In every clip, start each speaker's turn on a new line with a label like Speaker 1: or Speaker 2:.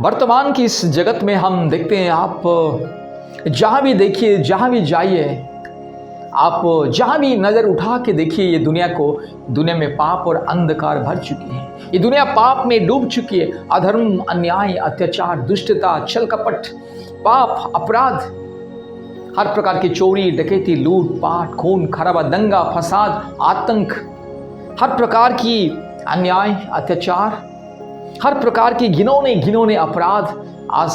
Speaker 1: वर्तमान की इस जगत में हम देखते हैं, आप जहाँ भी देखिए, जहाँ भी जाइए, आप जहाँ भी नज़र उठा के देखिए, ये दुनिया में पाप और अंधकार भर चुकी है। ये दुनिया पाप में डूब चुकी है। अधर्म, अन्याय, अत्याचार, दुष्टता, छल कपट, पाप, अपराध, हर प्रकार की चोरी, डकैती, लूट पाट, खून खराबा, दंगा फसाद, आतंक, हर प्रकार की अन्याय, अत्याचार, हर प्रकार की घिनौने अपराध आज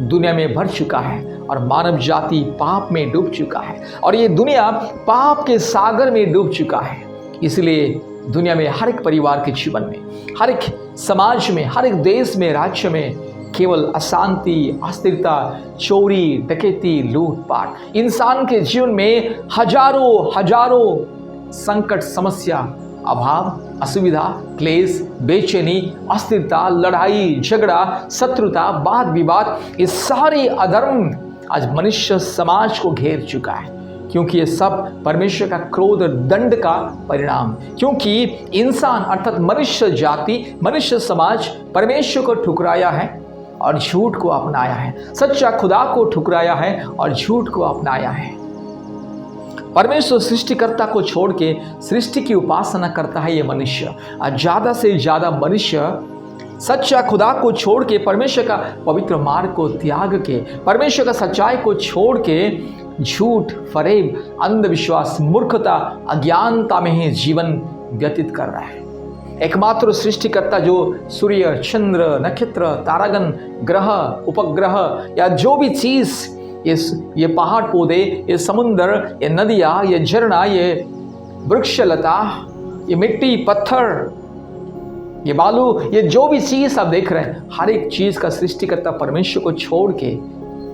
Speaker 1: दुनिया में भर चुका है और मानव जाति पाप में डूब चुका है और ये दुनिया पाप के सागर में डूब चुका है। इसलिए दुनिया में हर एक परिवार के जीवन में, हर एक समाज में, हर एक देश में, राज्य में केवल अशांति, अस्थिरता, चोरी, डकैती, लूटपाट, इंसान के जीवन में हजारों संकट, समस्या, अभाव, असुविधा, क्लेश, बेचैनी, अस्थिरता, लड़ाई झगड़ा, शत्रुता, वाद विवाद, ये सारे अधर्म आज मनुष्य समाज को घेर चुका है, क्योंकि ये सब परमेश्वर का क्रोध और दंड का परिणाम। क्योंकि इंसान अर्थात मनुष्य जाति, मनुष्य समाज परमेश्वर को ठुकराया है और झूठ को अपनाया है, सच्चा खुदा को ठुकराया है और झूठ को अपनाया है। परमेश्वर सृष्टिकर्ता को छोड़ के सृष्टि की उपासना करता है ये मनुष्य। ज़्यादा से ज़्यादा मनुष्य सच्चा खुदा को छोड़ के, परमेश्वर का पवित्र मार्ग को त्याग के, परमेश्वर का सच्चाई को छोड़ के झूठ, फरेब, अंधविश्वास, मूर्खता, अज्ञानता में ही जीवन व्यतीत कर रहा है। एकमात्र सृष्टिकर्ता जो सूर्य, चंद्र, नक्षत्र, तारागण, ग्रह, उपग्रह या जो भी चीज़, ये पहाड़ पौधे, ये समुंदर, ये नदियाँ, ये झरना, ये वृक्षलता, ये मिट्टी, पत्थर, ये बालू, ये जो भी चीज़ आप देख रहे हैं, हर एक चीज़ का सृष्टिकर्ता परमेश्वर को छोड़ के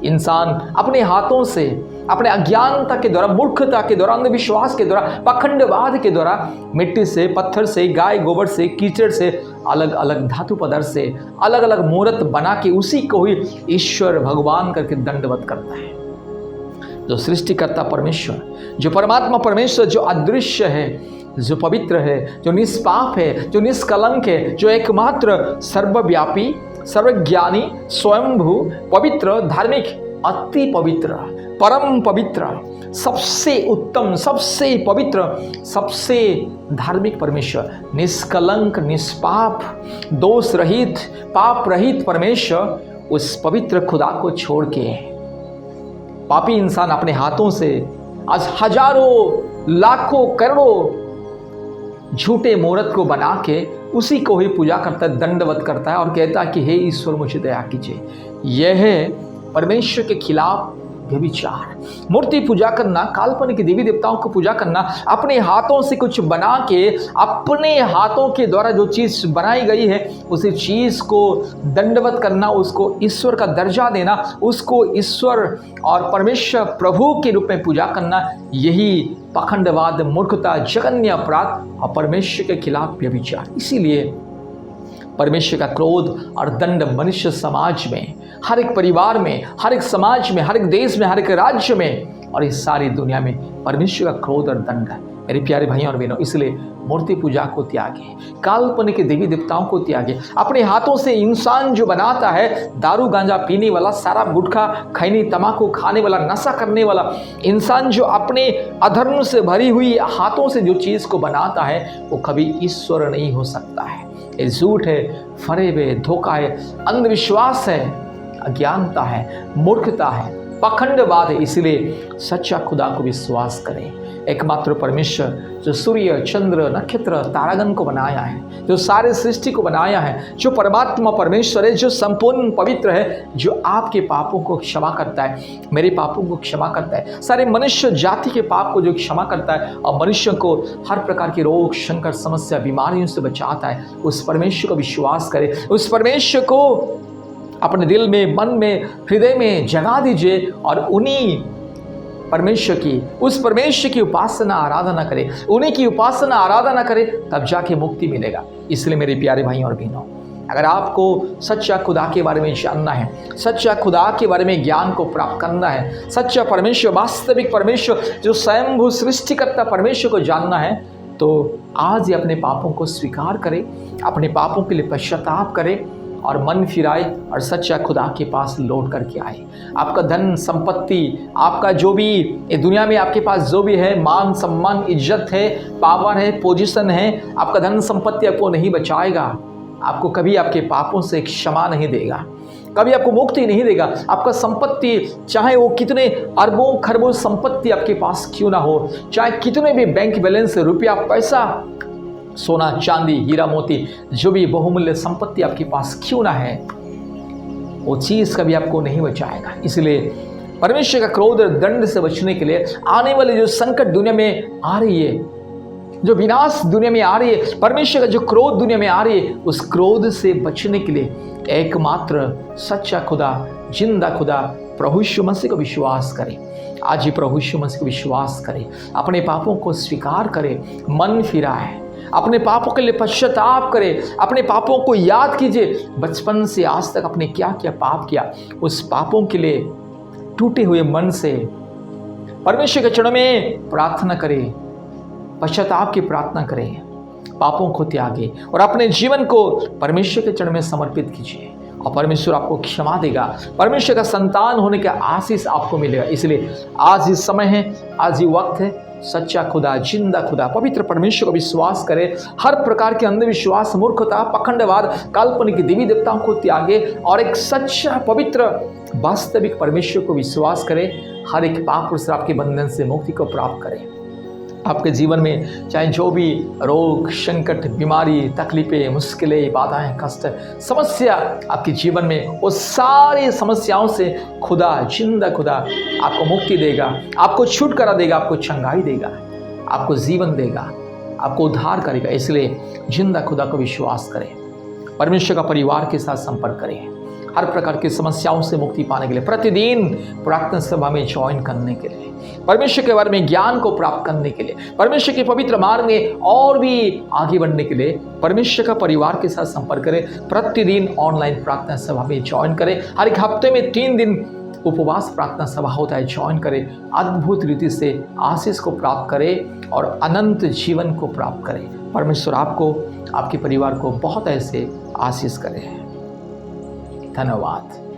Speaker 1: इंसान अपने हाथों से, अपने अज्ञानता के द्वारा, मूर्खता के द्वारा, अंधविश्वास के द्वारा, पाखंडवाद के द्वारा मिट्टी से, पत्थर से, गाय गोबर से, कीचड़ से, अलग अलग धातु पदार्थ से अलग अलग मूर्त बना के उसी को ही ईश्वर भगवान करके दंडवत करता है। जो सृष्टिकर्ता परमेश्वर, जो परमात्मा परमेश्वर, जो अदृश्य है, जो पवित्र है, जो निष्पाप है, जो निष्कलंक है, जो एकमात्र सर्वव्यापी, सर्वज्ञानी, स्वयंभू, पवित्र, धार्मिक, अति पवित्र, परम पवित्र, सबसे उत्तम, सबसे पवित्र, सबसे धार्मिक परमेश्वर, निष्कलंक, निष्पाप, दोष रहित, पाप रहित परमेश्वर, उस पवित्र खुदा को छोड़ के पापी इंसान अपने हाथों से आज हजारों, लाखों, करोड़ों झूठे मूर्त को बना के उसी को ही पूजा करता है, दंडवत करता है और कहता है कि हे ईश्वर मुझे दया कीजिए। यह है परमेश्वर के खिलाफ व्यभिचार। मूर्ति पूजा करना, काल्पनिक देवी देवताओं को पूजा करना, अपने हाथों से कुछ बना के, अपने हाथों के द्वारा जो चीज़ बनाई गई है उसी चीज़ को दंडवत करना, उसको ईश्वर का दर्जा देना, उसको ईश्वर और परमेश्वर प्रभु के रूप में पूजा करना, यही पाखंडवाद, मूर्खता, जघन्य अपराध और परमेश्वर के खिलाफ व्यभिचार। इसीलिए परमेश्वर का क्रोध और दंड मनुष्य समाज में, हर एक परिवार में, हर एक समाज में, हर एक देश में, हर एक राज्य में और इस सारी दुनिया में परमेश्वर का क्रोध और दंड है। मेरे प्यारे भाइयों और बहनों, इसलिए मूर्ति पूजा को त्यागे, काल्पनिक देवी देवताओं को त्यागे। अपने हाथों से इंसान जो बनाता है, दारू गांजा पीने वाला, शराब गुटखा, खैनी तमाकू खाने वाला, नशा करने वाला इंसान जो अपने अधर्म से भरी हुई हाथों से जो चीज़ को बनाता है, वो कभी ईश्वर नहीं हो सकता है। ये झूठ है, फरेब है, धोखा है, अंधविश्वास है, अज्ञानता है, मूर्खता है, पाखंडवाद है। इसलिए सच्चा खुदा को विश्वास करें। एकमात्र परमेश्वर जो सूर्य, चंद्र, नक्षत्र, तारागण को बनाया है, जो सारे सृष्टि को बनाया है, जो परमात्मा परमेश्वर है, जो संपूर्ण पवित्र है, जो आपके पापों को क्षमा करता है, मेरे पापों को क्षमा करता है, सारे मनुष्य जाति के पाप को जो क्षमा करता है और मनुष्य को हर प्रकार के रोग, संकट, समस्या, बीमारियों से बचाता है, उस परमेश्वर को विश्वास करें। उस परमेश्वर को अपने दिल में, मन में, हृदय में जगा दीजिए और उन्हीं परमेश्वर की, उस परमेश्वर की उपासना आराधना करें, उन्हीं की उपासना आराधना करें, तब जाके मुक्ति मिलेगा। इसलिए मेरे प्यारे भाइयों और बहनों, अगर आपको सच्चा खुदा के बारे में जानना है, सच्चा खुदा के बारे में ज्ञान को प्राप्त करना है, सच्चा परमेश्वर, वास्तविक परमेश्वर जो स्वयंभू सृष्टिकर्ता परमेश्वर को जानना है, तो आज ही अपने पापों को स्वीकार करें, अपने पापों के लिए पश्चाताप करें और मन फिराए और सच्चा खुदा के पास लौट करके आए। आपका धन संपत्ति, आपका जो भी ये दुनिया में आपके पास जो भी है, मान सम्मान, इज्जत है, पावर है, पोजीशन है, आपका धन संपत्ति आपको नहीं बचाएगा। आपको कभी आपके पापों से क्षमा नहीं देगा, कभी आपको मुक्ति नहीं देगा। आपका संपत्ति, चाहे वो कितने अरबों खरबों संपत्ति आपके पास क्यों ना हो, चाहे कितने भी बैंक बैलेंस, रुपया पैसा, सोना चांदी, हीरा मोती, जो भी बहुमूल्य संपत्ति आपके पास क्यों ना है, वो चीज कभी आपको नहीं बचाएगा। इसलिए परमेश्वर का क्रोध और दंड से बचने के लिए आने वाली जो संकट दुनिया में आ रही है, जो विनाश दुनिया में आ रही है, परमेश्वर का जो क्रोध दुनिया में आ रही है, उस क्रोध से बचने के लिए एकमात्र सच्चा खुदा, जिंदा खुदा प्रभु यीशु मसीह को विश्वास करें। आज ही प्रभु यीशु मसीह को विश्वास करें, अपने पापों को स्वीकार करें, मन फिराए, अपने पापों के लिए पश्चाताप करें, अपने पापों को याद कीजिए। बचपन से आज तक आपने क्या क्या पाप किया, उस पापों के लिए टूटे हुए मन से परमेश्वर के चरणों में प्रार्थना करें, पश्चाताप की प्रार्थना करें, पापों को त्यागे और अपने जीवन को परमेश्वर के चरण में समर्पित कीजिए और परमेश्वर आपको क्षमा देगा। परमेश्वर का संतान होने का आशीष आपको मिलेगा। इसलिए आज ही समय है, आज ही वक्त है, सच्चा खुदा, जिंदा खुदा, पवित्र परमेश्वर को विश्वास करें। हर प्रकार के अंधविश्वास, मूर्खता, पखंडवाद, काल्पनिक देवी देवताओं को त्यागे और एक सच्चा पवित्र वास्तविक परमेश्वर को विश्वास करें। हर एक पाप और श्राप के बंधन से मुक्ति को प्राप्त करें। आपके जीवन में चाहे जो भी रोग, संकट, बीमारी, तकलीफें, मुश्किलें, बाधाएं, कष्ट, समस्या आपके जीवन में, वो सारी समस्याओं से खुदा, जिंदा खुदा आपको मुक्ति देगा, आपको छुटकारा देगा, आपको चंगाई देगा, आपको जीवन देगा, आपको उद्धार करेगा। इसलिए जिंदा खुदा को विश्वास करें, परमेश्वर का परिवार के साथ संपर्क करें। हर प्रकार की समस्याओं से मुक्ति पाने के लिए, प्रतिदिन प्रार्थना सभा में ज्वाइन करने के लिए, परमेश्वर के बारे में ज्ञान को प्राप्त करने के लिए, परमेश्वर के पवित्र मार्ग में और भी आगे बढ़ने के लिए परमेश्वर का परिवार के साथ संपर्क करें। प्रतिदिन ऑनलाइन प्रार्थना सभा में ज्वाइन करें। हर एक हफ्ते में 3 दिन उपवास प्रार्थना सभा होता है, ज्वाइन करें। अद्भुत रीति से आशीष को प्राप्त करें और अनंत जीवन को प्राप्त करें। परमेश्वर आपको, आपके परिवार को बहुत ऐसे आशीष करे। धन्यवाद।